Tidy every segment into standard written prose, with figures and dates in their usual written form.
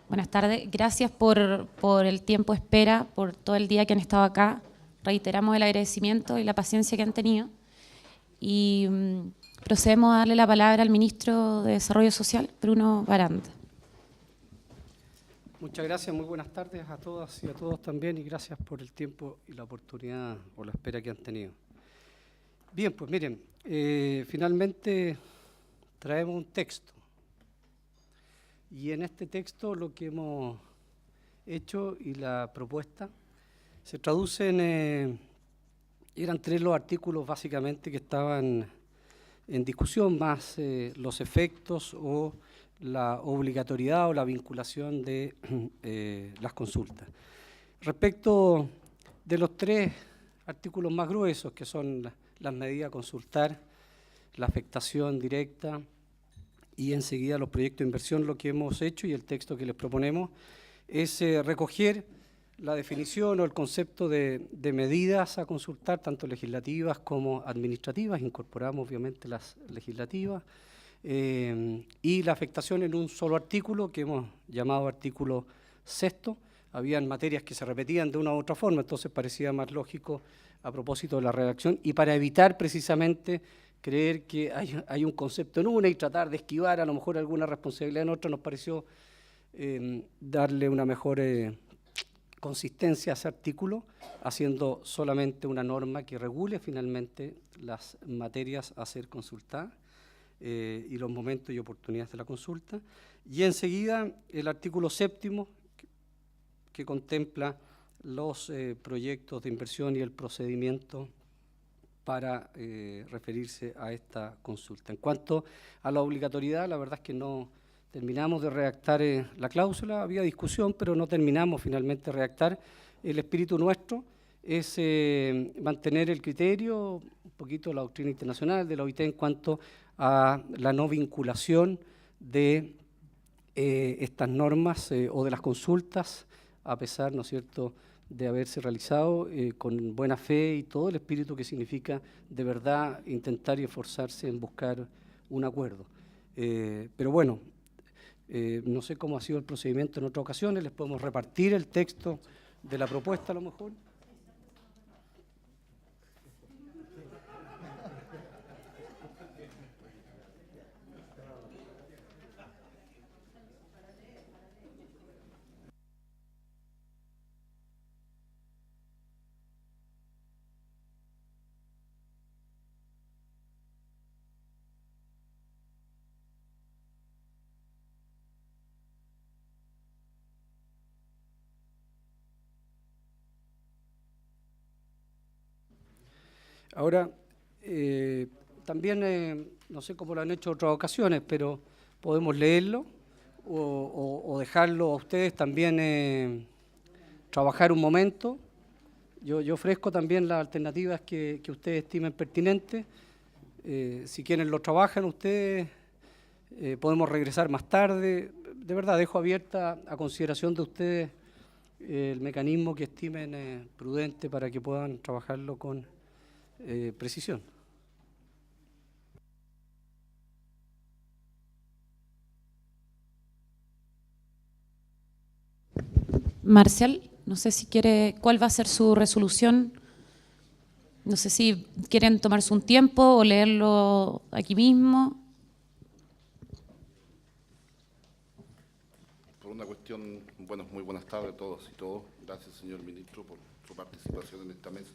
Buenas tardes. Gracias por el tiempo de espera, por todo el día que han estado acá. Reiteramos el agradecimiento y la paciencia que han tenido. Y procedemos a darle la palabra al Ministro de Desarrollo Social, Bruno Baranda. Muchas gracias, muy buenas tardes a todas y a todos también, y gracias por el tiempo y la oportunidad o la espera que han tenido. Bien, pues miren, finalmente traemos un texto. Y en este texto lo que hemos hecho y la propuesta se traduce eran 3 los artículos básicamente que estaban en discusión, más los efectos o la obligatoriedad o la vinculación de las consultas. Respecto de los 3 artículos más gruesos, que son las medidas a consultar, la afectación directa y enseguida los proyectos de inversión, lo que hemos hecho y el texto que les proponemos es recoger la definición o el concepto de medidas a consultar, tanto legislativas como administrativas. Incorporamos obviamente las legislativas y la afectación en un solo artículo que hemos llamado artículo 6º. Habían materias que se repetían de una u otra forma, entonces parecía más lógico a propósito de la redacción y para evitar precisamente creer que hay un concepto en una y tratar de esquivar a lo mejor alguna responsabilidad en otra, nos pareció darle una mejor consistencia a ese artículo, haciendo solamente una norma que regule finalmente las materias a ser consultadas y los momentos y oportunidades de la consulta. Y enseguida el artículo 7º, que contempla los proyectos de inversión y el procedimiento para referirse a esta consulta. En cuanto a la obligatoriedad, la verdad es que no terminamos de redactar la cláusula, había discusión, pero no terminamos finalmente de redactar. El espíritu nuestro es mantener el criterio, un poquito la doctrina internacional de la OIT en cuanto a la no vinculación de estas normas o de las consultas, a pesar, ¿no es cierto?, de haberse realizado con buena fe y todo el espíritu que significa de verdad intentar y esforzarse en buscar un acuerdo. Pero bueno, no sé cómo ha sido el procedimiento en otras ocasiones, les podemos repartir el texto de la propuesta a lo mejor. Ahora, también, no sé cómo lo han hecho en otras ocasiones, pero podemos leerlo o dejarlo a ustedes también trabajar un momento. Yo ofrezco también las alternativas que ustedes estimen pertinentes. Si quieren lo trabajan ustedes, podemos regresar más tarde. De verdad, dejo abierta a consideración de ustedes el mecanismo que estimen prudente para que puedan trabajarlo con precisión. Marcial, no sé si quiere, ¿cuál va a ser su resolución? No sé si quieren tomarse un tiempo o leerlo aquí mismo. Por una cuestión, bueno, muy buenas tardes a todos y todos. Gracias, señor ministro, por su participación en esta mesa.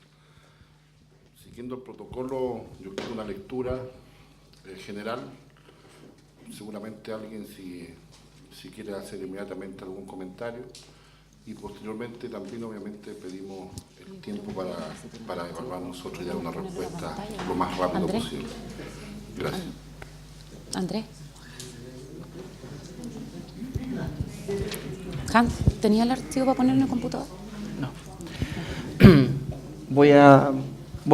Siguiendo el protocolo, yo quiero una lectura general. Seguramente alguien, si quiere hacer inmediatamente algún comentario. Y posteriormente también, obviamente, pedimos el tiempo para evaluar nosotros ya una respuesta lo más rápido posible. Gracias. Andrés. Hans, ¿tenía el archivo para poner en el computador? No. Voy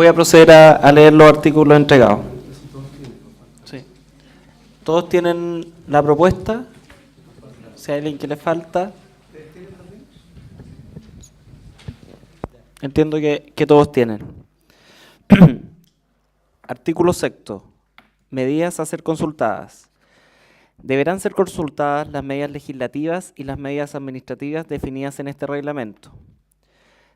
a proceder a leer los artículos entregados. Sí. ¿Todos tienen la propuesta? Si hay alguien que le falta. Entiendo que todos tienen. Artículo 6º. Medidas a ser consultadas. Deberán ser consultadas las medidas legislativas y las medidas administrativas definidas en este reglamento.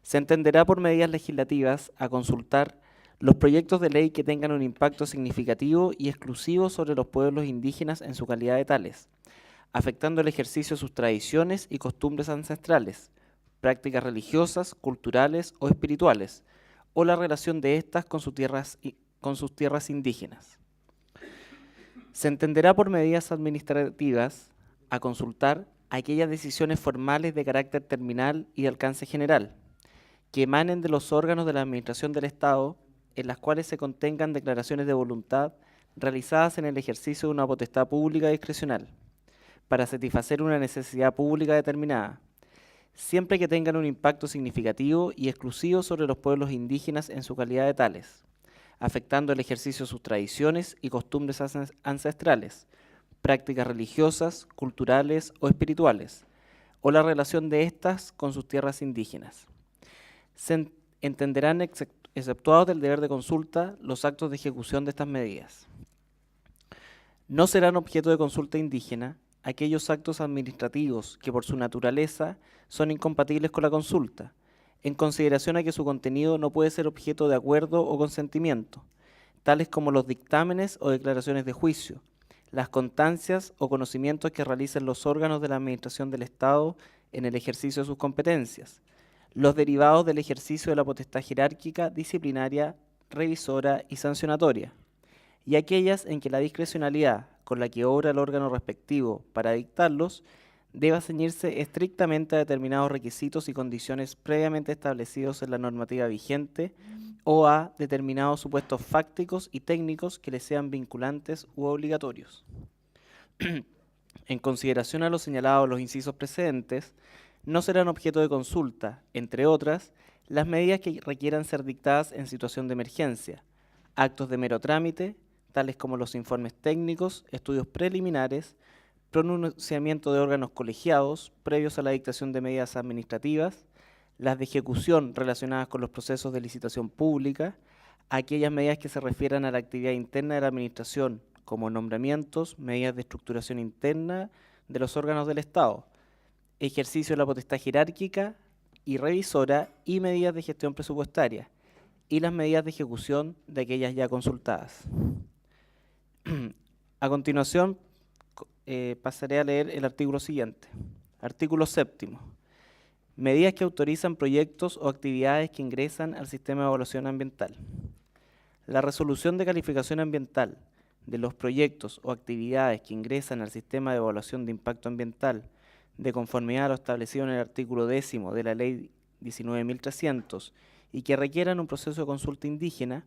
Se entenderá por medidas legislativas a consultar los proyectos de ley que tengan un impacto significativo y exclusivo sobre los pueblos indígenas en su calidad de tales, afectando el ejercicio de sus tradiciones y costumbres ancestrales, prácticas religiosas, culturales o espirituales, o la relación de éstas con sus tierras indígenas. Se entenderá por medidas administrativas a consultar aquellas decisiones formales de carácter terminal y de alcance general, que emanen de los órganos de la Administración del Estado, en las cuales se contengan declaraciones de voluntad realizadas en el ejercicio de una potestad pública discrecional, para satisfacer una necesidad pública determinada, siempre que tengan un impacto significativo y exclusivo sobre los pueblos indígenas en su calidad de tales, afectando el ejercicio de sus tradiciones y costumbres ancestrales, prácticas religiosas, culturales o espirituales, o la relación de éstas con sus tierras indígenas. Se entenderán exceptuados del deber de consulta los actos de ejecución de estas medidas. No serán objeto de consulta indígena aquellos actos administrativos que por su naturaleza son incompatibles con la consulta, en consideración a que su contenido no puede ser objeto de acuerdo o consentimiento, tales como los dictámenes o declaraciones de juicio, las constancias o conocimientos que realicen los órganos de la Administración del Estado en el ejercicio de sus competencias, los derivados del ejercicio de la potestad jerárquica, disciplinaria, revisora y sancionatoria, y aquellas en que la discrecionalidad con la que obra el órgano respectivo para dictarlos deba ceñirse estrictamente a determinados requisitos y condiciones previamente establecidos en la normativa vigente o a determinados supuestos fácticos y técnicos que les sean vinculantes u obligatorios. En consideración a lo señalado en los incisos precedentes, no serán objeto de consulta, entre otras, las medidas que requieran ser dictadas en situación de emergencia, actos de mero trámite, tales como los informes técnicos, estudios preliminares, pronunciamiento de órganos colegiados previos a la dictación de medidas administrativas, las de ejecución relacionadas con los procesos de licitación pública, aquellas medidas que se refieran a la actividad interna de la Administración, como nombramientos, medidas de estructuración interna de los órganos del Estado, ejercicio de la potestad jerárquica y revisora y medidas de gestión presupuestaria, y las medidas de ejecución de aquellas ya consultadas. A continuación, pasaré a leer el artículo siguiente. Artículo 7º. Medidas que autorizan proyectos o actividades que ingresan al sistema de evaluación ambiental. La resolución de calificación ambiental de los proyectos o actividades que ingresan al sistema de evaluación de impacto ambiental de conformidad a lo establecido en el artículo 10 de la Ley 19.300 y que requieran un proceso de consulta indígena,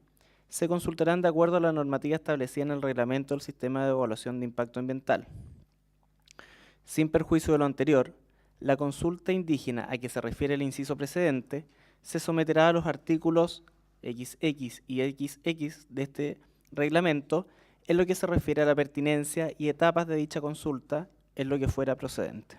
se consultarán de acuerdo a la normativa establecida en el reglamento del sistema de evaluación de impacto ambiental. Sin perjuicio de lo anterior, la consulta indígena a que se refiere el inciso precedente se someterá a los artículos XX y XX de este reglamento en lo que se refiere a la pertinencia y etapas de dicha consulta en lo que fuera procedente.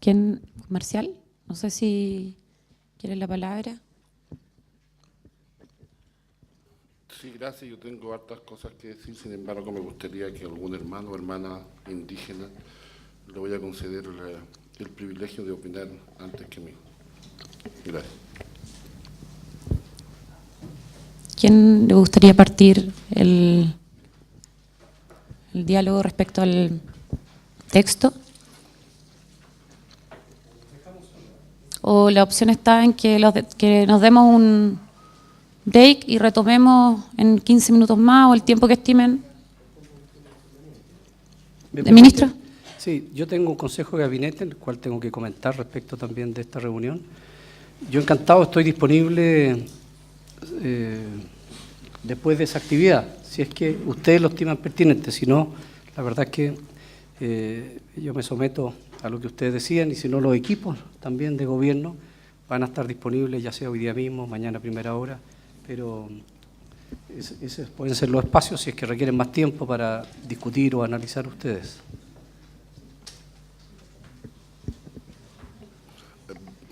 ¿Quién? Marcial, no sé si quiere la palabra. Sí, gracias. Yo tengo hartas cosas que decir, sin embargo, me gustaría que algún hermano o hermana indígena le voy a conceder el privilegio de opinar antes que mí. Gracias. ¿Quién le gustaría partir el diálogo respecto al texto? O la opción está en que nos demos un break y retomemos en 15 minutos más o el tiempo que estimen. ¿Ministro? Sí, yo tengo un consejo de gabinete, el cual tengo que comentar respecto también de esta reunión. Yo encantado estoy disponible después de esa actividad, si es que ustedes lo estiman pertinente. Si no, la verdad es que yo me someto a lo que ustedes decían, y si no, los equipos también de gobierno van a estar disponibles, ya sea hoy día mismo, mañana a primera hora, pero esos pueden ser los espacios si es que requieren más tiempo para discutir o analizar ustedes.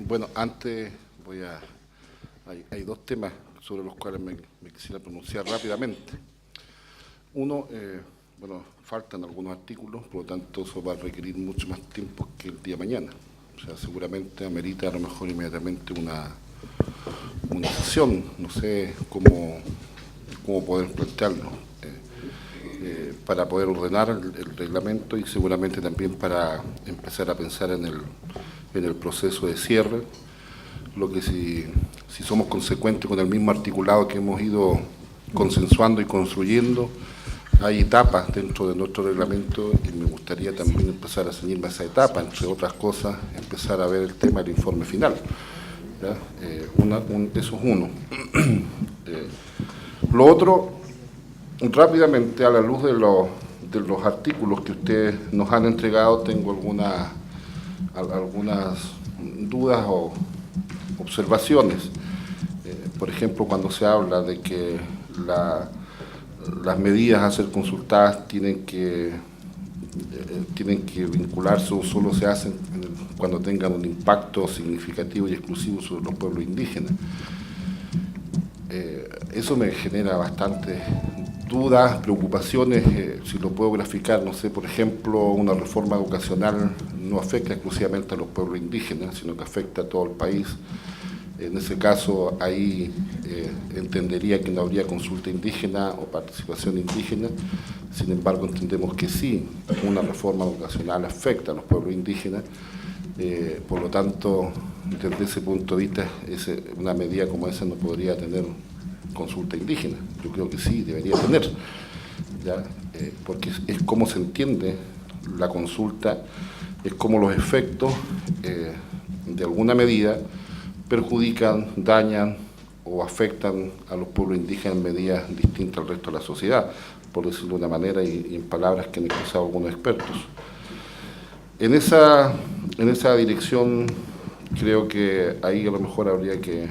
Bueno, antes hay dos temas sobre los cuales me quisiera pronunciar rápidamente. Uno, bueno, faltan algunos artículos, por lo tanto eso va a requerir mucho más tiempo que el día de mañana. O sea, seguramente amerita a lo mejor inmediatamente una sesión, no sé cómo poder plantearlo, para poder ordenar el reglamento y seguramente también para empezar a pensar en el proceso de cierre, lo que si somos consecuentes con el mismo articulado que hemos ido consensuando y construyendo, hay etapas dentro de nuestro reglamento y me gustaría también empezar a ceñirme a esa etapa, entre otras cosas, empezar a ver el tema del informe final. ¿Ya? Eso es uno. Lo otro, rápidamente, a la luz de los artículos que ustedes nos han entregado, tengo algunas dudas o observaciones. Por ejemplo, cuando se habla de que las medidas a ser consultadas tienen que vincularse o solo se hacen cuando tengan un impacto significativo y exclusivo sobre los pueblos indígenas. Eso me genera bastantes dudas, preocupaciones. Si lo puedo graficar, no sé, por ejemplo, una reforma educacional no afecta exclusivamente a los pueblos indígenas, sino que afecta a todo el país. En ese caso, ahí entendería que no habría consulta indígena o participación indígena. Sin embargo, entendemos que sí, una reforma educacional afecta a los pueblos indígenas. Por lo tanto, desde ese punto de vista, una medida como esa no podría tener consulta indígena. Yo creo que sí, debería tener, ¿ya? Porque es como se entiende la consulta, es como los efectos de alguna medida perjudican, dañan o afectan a los pueblos indígenas en medidas distintas al resto de la sociedad, por decirlo de una manera y en palabras que han expresado algunos expertos. En esa dirección creo que ahí a lo mejor habría que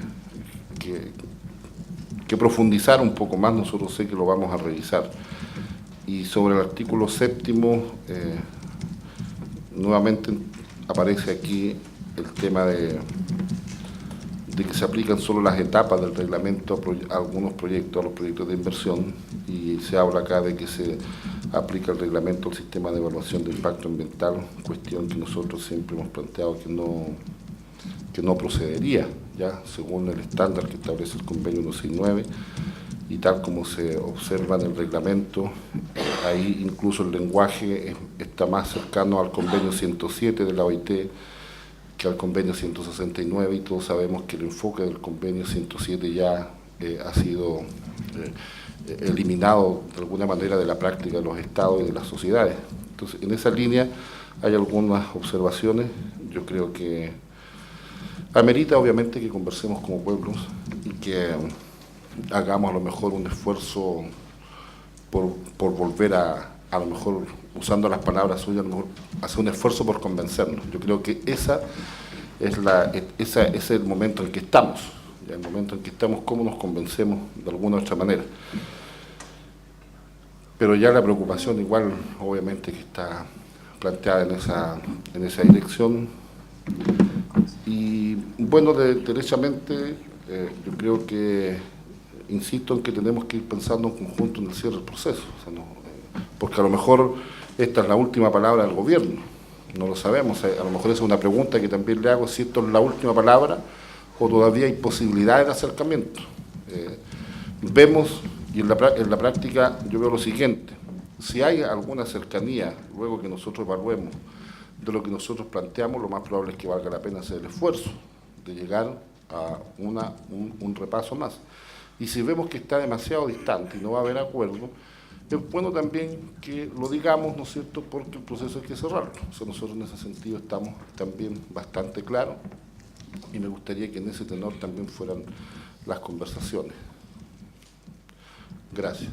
profundizar un poco más. Nosotros sé que lo vamos a revisar. Y sobre el artículo 7º, nuevamente aparece aquí el tema de que se aplican solo las etapas del reglamento a algunos proyectos, a los proyectos de inversión, y se habla acá de que se aplica el reglamento al sistema de evaluación de impacto ambiental, cuestión que nosotros siempre hemos planteado que no procedería, ya según el estándar que establece el convenio 169, y tal como se observa en el reglamento, ahí incluso el lenguaje está más cercano al convenio 107 de la OIT que al convenio 169, y todos sabemos que el enfoque del convenio 107 ya ha sido eliminado de alguna manera de la práctica de los estados y de las sociedades. Entonces, en esa línea hay algunas observaciones. Yo creo que amerita obviamente que conversemos como pueblos y que hagamos a lo mejor un esfuerzo por volver a lo mejor, usando las palabras suyas, a lo mejor hacer un esfuerzo por convencernos. Yo creo que ese es el momento en que estamos, ya el momento en que estamos, cómo nos convencemos de alguna u otra manera. Pero ya la preocupación igual, obviamente, que está planteada en esa dirección. Y bueno, derechamente, yo creo que, insisto en que tenemos que ir pensando en conjunto en el cierre del proceso. O sea, porque a lo mejor esta es la última palabra del gobierno, no lo sabemos. A lo mejor esa es una pregunta que también le hago, si esto es la última palabra o todavía hay posibilidades de acercamiento. Vemos, y en la práctica yo veo lo siguiente: si hay alguna cercanía, luego que nosotros evaluemos de lo que nosotros planteamos, lo más probable es que valga la pena hacer el esfuerzo de llegar a un repaso más. Y si vemos que está demasiado distante y no va a haber acuerdo, es bueno también que lo digamos, ¿no es cierto?, porque el proceso hay que cerrarlo. O sea, nosotros en ese sentido estamos también bastante claros y me gustaría que en ese tenor también fueran las conversaciones. Gracias.